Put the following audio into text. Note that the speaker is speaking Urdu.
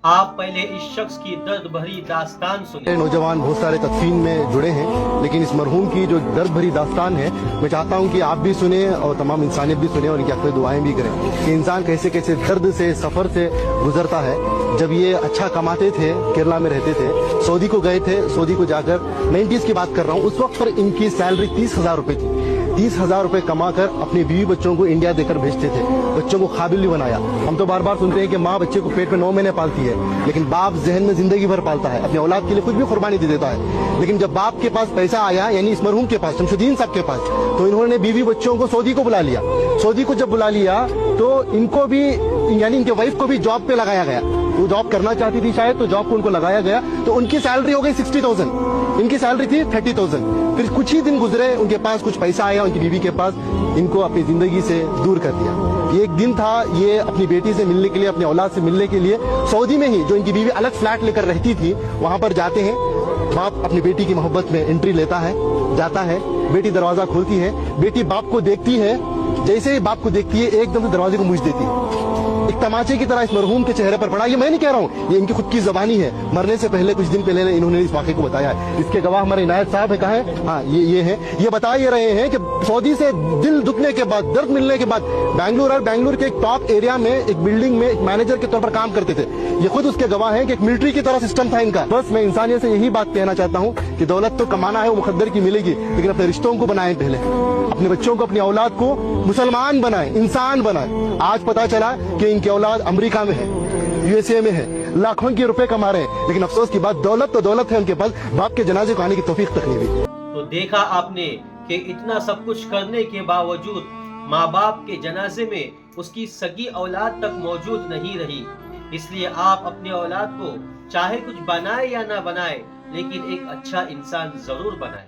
آپ پہلے اس شخص کی درد بھری داستان سنیں۔ نوجوان بہت سارے تدفین میں جڑے ہیں، لیکن اس مرحوم کی جو درد بھری داستان ہے میں چاہتا ہوں کہ آپ بھی سنیں اور تمام انسانیت بھی سنیں اور ان کی حق دعائیں بھی کریں کہ انسان کیسے کیسے درد سے سفر سے گزرتا ہے۔ جب یہ اچھا کماتے تھے، کیرلا میں رہتے تھے، سعودی کو گئے تھے، سعودی کو جا کر 90s کی بات کر رہا ہوں، اس وقت پر ان کی سیلری 30,000 روپے تھی۔ 30,000 روپے کما کر اپنی بیوی بچوں کو انڈیا دے کر بھیجتے تھے، بچوں کو قابل بھی بنایا۔ ہم تو بار بار سنتے ہیں کہ ماں بچے کو پیٹ میں 9 مہینے پالتی ہے، لیکن باپ ذہن میں زندگی بھر پالتا ہے، اپنی اولاد کے لیے کچھ بھی قربانی دے دیتا ہے۔ لیکن جب باپ کے پاس پیسہ آیا، یعنی اس مرحوم کے پاس، شمس الدین صاحب کے پاس، تو انہوں نے بیوی بچوں کو سعودی کو بلا لیا۔ سعودی کو جب بلا لیا تو ان کو بھی، یعنی ان کے وائف کو بھی جاب پہ لگایا گیا۔ وہ جاب کرنا چاہتی تھی شاید، تو جاب کو ان کو لگایا گیا، تو ان کی سیلری ہو گئی 60,000، ان کی سیلری تھی 30,000۔ پھر کچھ ہی دن گزرے، ان کے پاس کچھ پیسہ آیا ان کی بیوی کے پاس، ان کو اپنی زندگی سے دور کر دیا۔ یہ ایک دن تھا، یہ اپنی بیٹی سے ملنے کے لیے، اپنی اولاد سے ملنے کے لیے سعودی میں ہی، جو ان کی بیوی الگ فلیٹ لے کر رہتی تھی، وہاں پر جاتے ہیں۔ باپ اپنی بیٹی کی محبت میں انٹری لیتا ہے، جاتا ہے، بیٹی دروازہ کھولتی ہے، بیٹی باپ کو دیکھتی ہے، جیسے ہی باپ کو دیکھتی ہے ایک دم سے دروازے کو موچ دیتی ہے۔ ایک تماچے کی طرح اس مرحوم کے چہرے پر پڑا۔ یہ میں نہیں کہہ رہا ہوں، یہ ان کی خود کی زبانی ہے، مرنے سے پہلے کچھ دن پہلے انہوں نے اس واقعے کو بتایا ہے۔ اس کے گواہ ہمارے عنایت صاحب ہے، کہاں ہے؟ ہاں، یہ ہیں۔ یہ بتا یہ رہے ہیں کہ سعودی سے دل دکھنے کے بعد، درد ملنے کے بعد بنگلور اور بنگلور کے ایک ٹاپ ایریا میں ایک بلڈنگ میں ایک مینیجر کے طور پر کام کرتے تھے۔ یہ خود اس کے گواہ ہیں کہ ایک ملٹری کی طرح سسٹم تھا ان کا۔ بس میں انسانیت سے یہی بات کہنا چاہتا ہوں کہ دولت تو کمانا ہے، وہ مقدر کی ملے گی، لیکن اپنے رشتوں کو بنائیں، پہلے اپنے بچوں کو، اپنی اولاد کو مسلمان بنائیں، انسان بنائیں۔ آج پتا چلا کہ ان کی اولاد امریکہ میں ہے، USA میں ہے، لاکھوں کے روپے کما رہے ہیں، لیکن افسوس کی بات دولت تو دولت ہے، ان کے پاس باپ کے جنازے کو آنے کی توفیق تک نہیں ہوئی۔ تو دیکھا آپ نے کہ اتنا سب کچھ کرنے کے باوجود ماں باپ کے جنازے میں اس کی سگی اولاد تک موجود نہیں رہی۔ اس لیے آپ اپنے اولاد کو چاہے کچھ بنائے یا نہ بنائے، لیکن ایک اچھا انسان ضرور بنائے۔